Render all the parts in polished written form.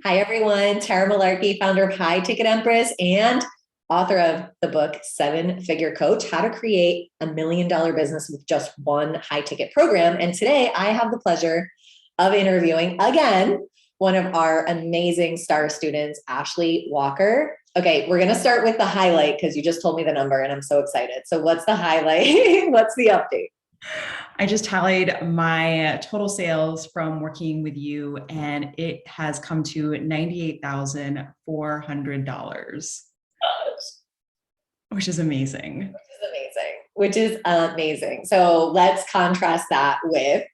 Hi, everyone. Tara Malarkey, founder of High Ticket Empress and author of the book Seven Figure Coach: How to Create $1 Million Business with Just One High Ticket Program. And today I have the pleasure of interviewing again one of our amazing star students, Ashleah Walker. Okay, we're going to start with the highlight because you just told me the number and I'm so excited. So, what's the highlight? What's the update? I just tallied my total sales from working with you, and it has come to $98,400, which is amazing. Which is amazing. So let's contrast that with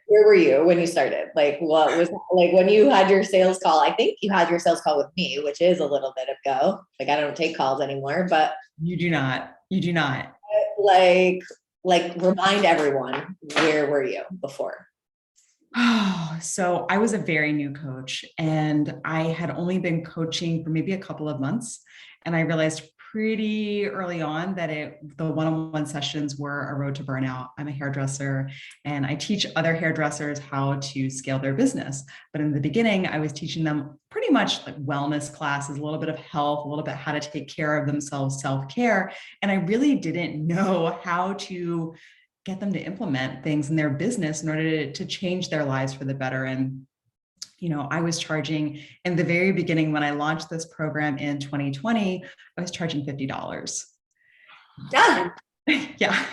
where were you when you started? Like, what was like when you had your sales call? I think you had your sales call with me, which is a little bit ago. Like, I don't take calls anymore, but You do not. You do not. like, like remind everyone, where were you before? Oh, so I was a very new coach, and I had only been coaching for maybe a couple of months. And I realized pretty early on that the one-on-one sessions were a road to burnout. I'm a hairdresser, and I teach other hairdressers how to scale their business. But in the beginning, I was teaching them pretty much like wellness classes, a little bit of health, a little bit how to take care of themselves, self-care. And I really didn't know how to get them to implement things in their business in order to change their lives for the better. And, I was charging in the very beginning when I launched this program in 2020, I was charging $50. Yeah. Yeah.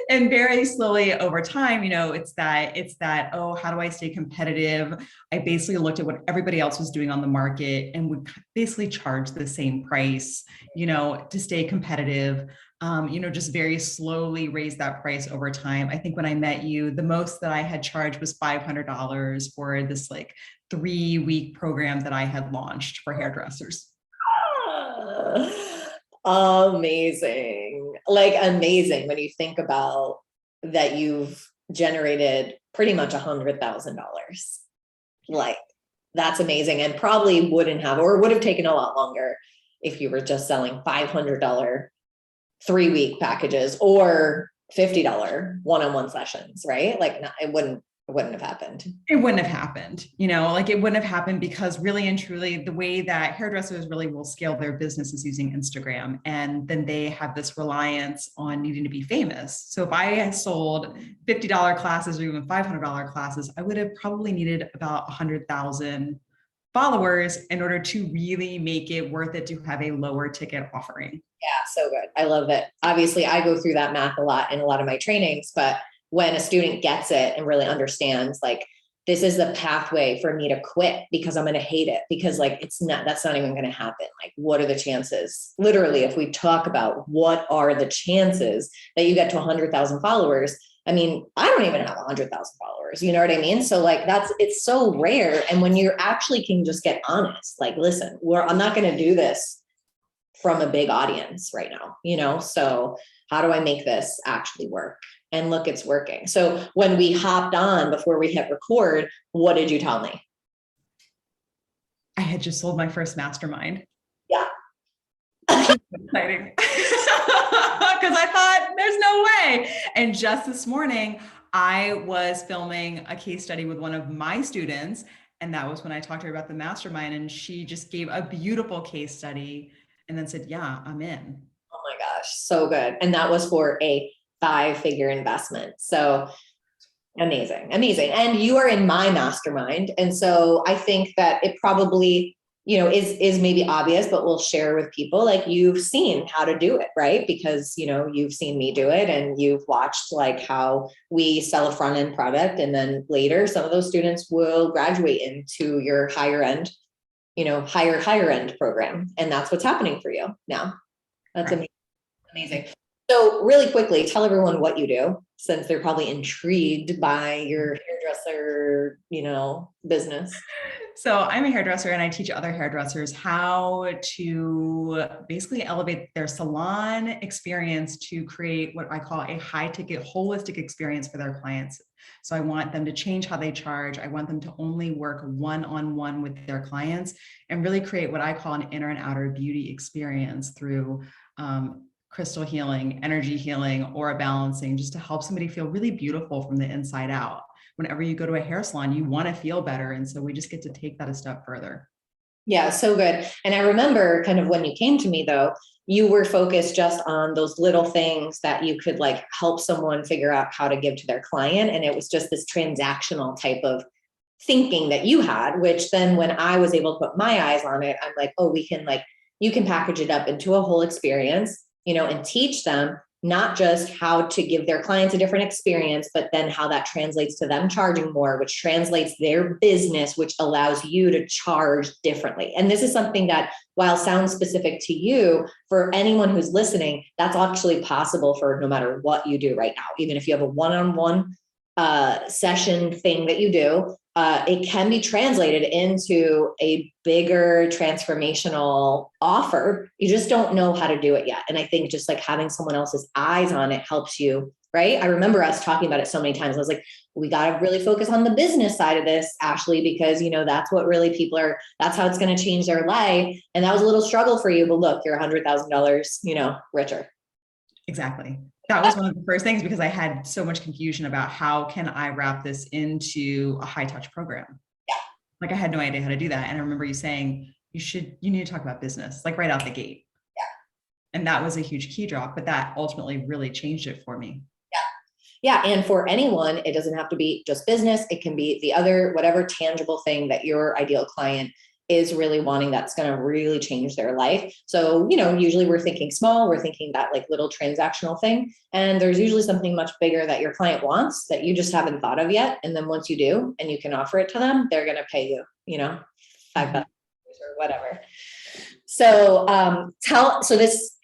And very slowly over time, it's that, oh, how do I stay competitive? I basically looked at what everybody else was doing on the market and would basically charge the same price, to stay competitive. Just very slowly raise that price over time. I think when I met you, the most that I had charged was $500 for this like 3-week program that I had launched for hairdressers. Amazing. Like, amazing when you think about that you've generated pretty much $100,000. Like, that's amazing, and probably wouldn't have or would have taken a lot longer if you were just selling $500 3-week packages or $50 one-on-one sessions, right? Like, it wouldn't have happened. It wouldn't have happened, it wouldn't have happened because really and truly, the way that hairdressers really will scale their business is using Instagram. And then they have this reliance on needing to be famous. So if I had sold $50 classes or even $500 classes, I would have probably needed about 100,000 followers in order to really make it worth it to have a lower ticket offering. Yeah, so good. I love it. Obviously, I go through that math a lot in a lot of my trainings, but when a student gets it and really understands, like, this is the pathway for me to quit because I'm going to hate it, because like, that's not even going to happen. Like, what are the chances? Literally, if we talk about what are the chances that you get to 100,000 followers, I mean, I don't even have 100,000 followers. You know what I mean? So like, it's so rare. And when you actually can just get honest, like, listen, I'm not going to do this from a big audience right now, so how do I make this actually work? And look, it's working. So when we hopped on before we hit record, what did you tell me? I had just sold my first mastermind. Yeah. Exciting. Because I thought there's no way. And just this morning, I was filming a case study with one of my students. And that was when I talked to her about the mastermind. And she just gave a beautiful case study and then said, yeah, I'm in. Oh my gosh, so good. And that was for a 5-figure investment. So amazing, amazing. And you are in my mastermind. And so I think that it probably, is maybe obvious, but we'll share with people, like, you've seen how to do it, right? Because, you've seen me do it, and you've watched like how we sell a front end product. And then later, some of those students will graduate into your higher end, higher end program. And that's what's happening for you now. That's amazing. Amazing. So really quickly, tell everyone what you do, since they're probably intrigued by your hairdresser, business. So I'm a hairdresser, and I teach other hairdressers how to basically elevate their salon experience to create what I call a high ticket holistic experience for their clients. So I want them to change how they charge. I want them to only work one-on-one with their clients and really create what I call an inner and outer beauty experience through crystal healing, energy healing, aura balancing, just to help somebody feel really beautiful from the inside out, whenever you go to a hair salon, you want to feel better. And so we just get to take that a step further. Yeah, so good. And I remember kind of when you came to me though, you were focused just on those little things that you could like help someone figure out how to give to their client. And it was just this transactional type of thinking that you had, which then when I was able to put my eyes on it, I'm like, oh, we can like, you can package it up into a whole experience, and teach them not just how to give their clients a different experience, but then how that translates to them charging more, which translates their business, which allows you to charge differently. And this is something that, while sounds specific to you, for anyone who's listening, that's actually possible for no matter what you do right now. Even if you have a one-on-one session thing that you do, it can be translated into a bigger transformational offer. You just don't know how to do it yet. And I think just like having someone else's eyes on it helps you, right? I remember us talking about it so many times. I was like, we got to really focus on the business side of this, Ashleah, because, that's what really that's how it's going to change their life. And that was a little struggle for you, but look, you're $100,000, richer. Exactly. That was one of the first things, because I had so much confusion about how can I wrap this into a high touch program. Yeah. Like I had no idea how to do that. And I remember you saying, you need to talk about business, like right out the gate. Yeah. And that was a huge key drop, but that ultimately really changed it for me. Yeah. And for anyone, it doesn't have to be just business. It can be the other, whatever tangible thing that your ideal client is really wanting, that's going to really change their life. So, usually we're thinking small, we're thinking that like little transactional thing. And there's usually something much bigger that your client wants that you just haven't thought of yet. And then once you do, and you can offer it to them, they're going to pay you, $5 or whatever. So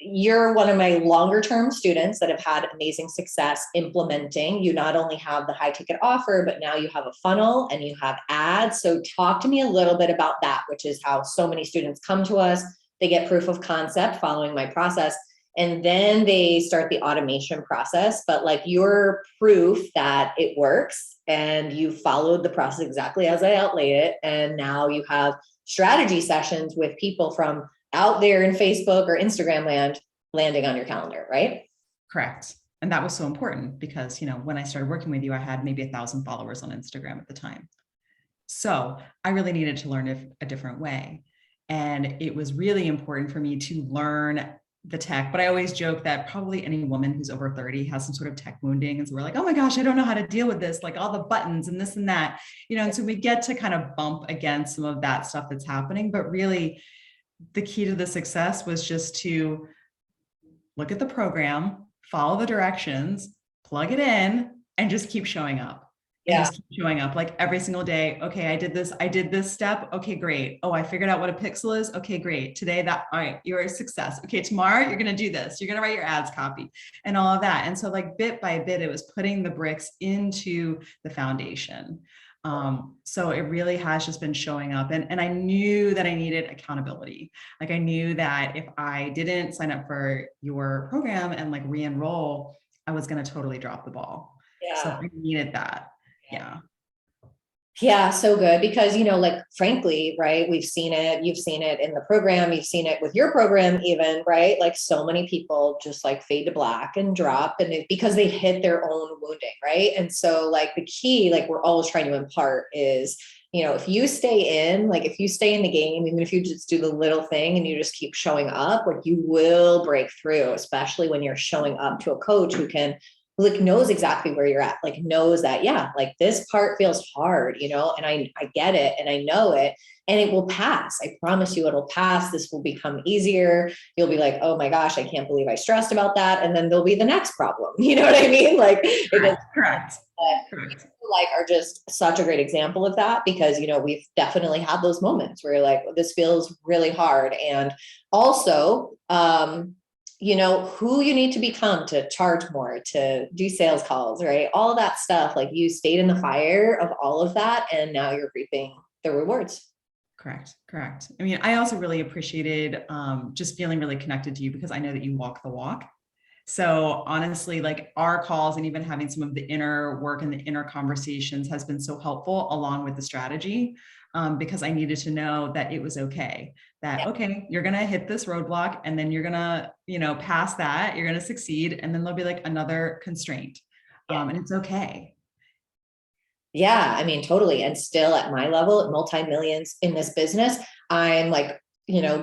you're one of my longer term students that have had amazing success implementing. You not only have the high ticket offer, but now you have a funnel and you have ads. So talk to me a little bit about that, which is how so many students come to us. They get proof of concept following my process, and then they start the automation process. But like your proof that it works and you followed the process exactly as I outlaid it. And now you have strategy sessions with people from out there in Facebook or Instagram land landing on your calendar, right? Correct. And that was so important because, when I started working with you, I had maybe 1,000 followers on Instagram at the time. So I really needed to learn a different way. And it was really important for me to learn the tech, but I always joke that probably any woman who's over 30 has some sort of tech wounding. And so we're like, oh my gosh, I don't know how to deal with this, like all the buttons and this and that, and so we get to kind of bump against some of that stuff that's happening. But really, the key to the success was just to look at the program, follow the directions, plug it in, and just keep showing up. And just keep showing up like every single day. Okay, I did this step. Okay, great. Oh, I figured out what a pixel is. Okay, great. Today all right, you're a success. Okay, tomorrow you're going to do this. You're going to write your ads copy and all of that. And so like bit by bit, it was putting the bricks into the foundation. So it really has just been showing up, and I knew that I needed accountability. Like I knew that if I didn't sign up for your program and like re-enroll, I was going to totally drop the ball. Yeah. So I needed that. Yeah. Yeah. So good. Because, like, frankly, right. You've seen it in the program, you've seen it with your program even, right? Like so many people just like fade to black and drop because they hit their own wounding. Right. And so like the key, like we're always trying to impart is, if you stay in the game, even if you just do the little thing and you just keep showing up, like you will break through, especially when you're showing up to a coach who knows exactly where you're at, like knows that, yeah, like this part feels hard, and I get it and I know it and it will pass. I promise you it'll pass. This will become easier. You'll be like, oh my gosh, I can't believe I stressed about that. And then there'll be the next problem. You know what I mean? Like, Correct. Like are just such a great example of that because, we've definitely had those moments where you're like, this feels really hard. And also, who you need to become to charge more, to do sales calls, right? All of that stuff, like you stayed in the fire of all of that and now you're reaping the rewards. Correct. I mean, I also really appreciated just feeling really connected to you because I know that you walk the walk. So honestly, like our calls and even having some of the inner work and the inner conversations has been so helpful along with the strategy. Because I needed to know that it was okay, okay, you're going to hit this roadblock and then you're going to, pass that, you're going to succeed. And then there'll be like another constraint and it's okay. Yeah, I mean, totally. And still at my level, at multi-millions in this business, I'm like,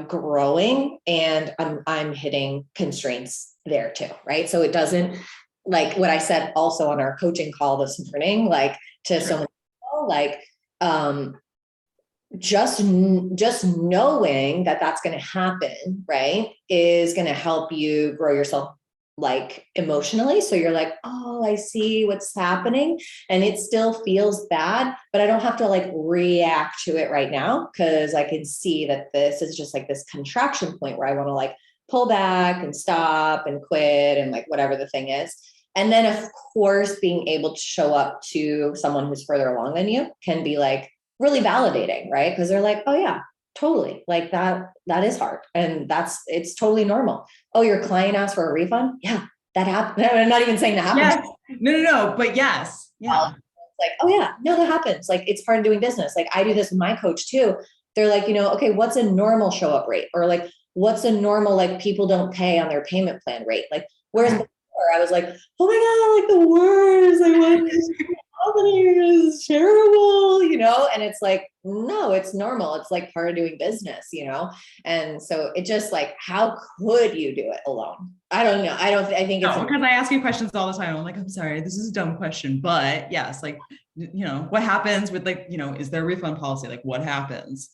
growing and I'm hitting constraints there too. Right. So it doesn't, like what I said also on our coaching call this morning, like to so many people, like, just knowing that that's going to happen, right, is going to help you grow yourself like emotionally. So you're like, oh, I see what's happening. And it still feels bad, but I don't have to like react to it right now because I can see that this is just like this contraction point where I want to like pull back and stop and quit and like whatever the thing is. And then, of course, being able to show up to someone who's further along than you can be like, really validating, right? Because they're like, oh yeah, totally. Like that is hard. And it's totally normal. Oh, your client asked for a refund? Yeah, that happened. I'm not even saying that happens. Yes. No, but yes. Yeah. It's like, oh yeah, no, that happens. Like it's part of doing business. Like I do this with my coach too. They're like, okay, what's a normal show up rate? Or like, what's a normal, like people don't pay on their payment plan rate? Like, whereas before I was like, oh my God, like the worst. Like what is happening is terrible, and it's like, no, it's normal. It's like part of doing business, and so it just like, how could you do it alone? I don't know. I think it's because I ask you questions all the time. I'm like, I'm sorry, this is a dumb question, but yes, like, what happens with like, is there a refund policy? Like what happens?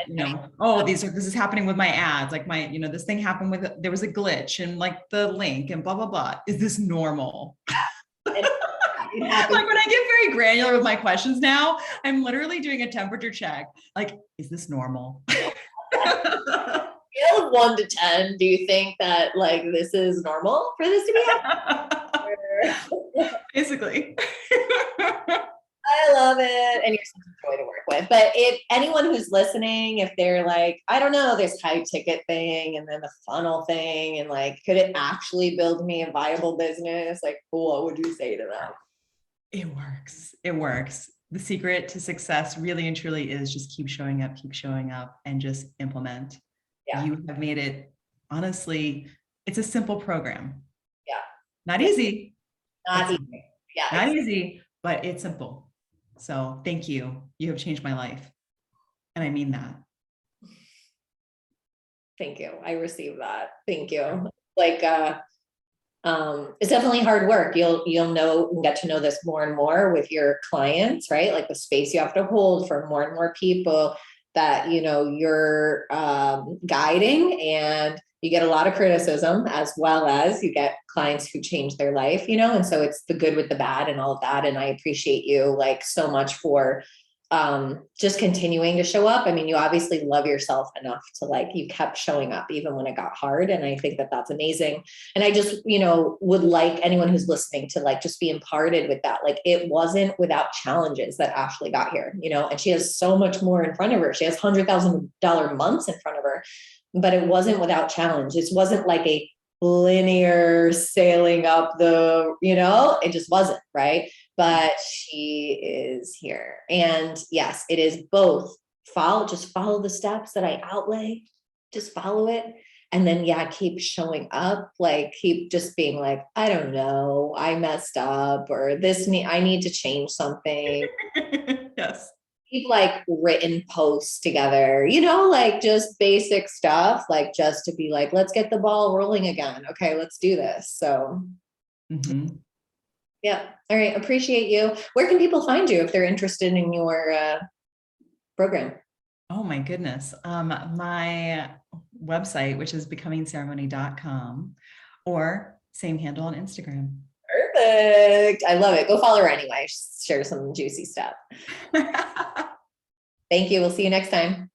yeah. Or, oh, this is happening with my ads. Like this thing happened there was a glitch in like the link and blah, blah, blah. Is this normal? Like when I get very granular with my questions now, I'm literally doing a temperature check. Like, is this normal? Scale of 1 to 10, do you think that like this is normal for this to be happening? Basically. I love it. And you're such a joy to work with. But if anyone who's listening, if they're like, I don't know, this high ticket thing and then the funnel thing, and like, could it actually build me a viable business? Like, what would you say to them? It works. It works. The secret to success really and truly is just keep showing up, and just implement. Yeah. You have made it, honestly, it's a simple program. Yeah. Not easy. Not easy. Yeah. Not easy, but it's simple. So thank you. You have changed my life. And I mean that. Thank you. I received that. Thank you. Like, it's definitely hard work. You'll get to know this more and more with your clients, right? Like the space you have to hold for more and more people that, you're guiding, and you get a lot of criticism as well as you get clients who change their life, and so it's the good with the bad and all of that. And I appreciate you like so much for just continuing to show up. I mean, you obviously love yourself enough to like, you kept showing up even when it got hard. And I think that that's amazing. And I just, would like anyone who's listening to like, just be imparted with that. Like it wasn't without challenges that Ashleah got here, and she has so much more in front of her. She has $100,000 months in front of her, but it wasn't without challenge. It wasn't like a linear sailing up it just wasn't, right? But she is here. And yes, it is both just follow the steps that I outlay, just follow it. And then, keep showing up, like keep just being like, I don't know, I messed up, or I need to change something. Yes. Keep like written posts together, like just basic stuff, like just to be like, let's get the ball rolling again. Okay, let's do this. So yeah. All right. Appreciate you. Where can people find you if they're interested in your program? Oh my goodness. My website, which is becomingceremony.com, or same handle on Instagram. Perfect. I love it. Go follow her anyway. Share some juicy stuff. Thank you. We'll see you next time.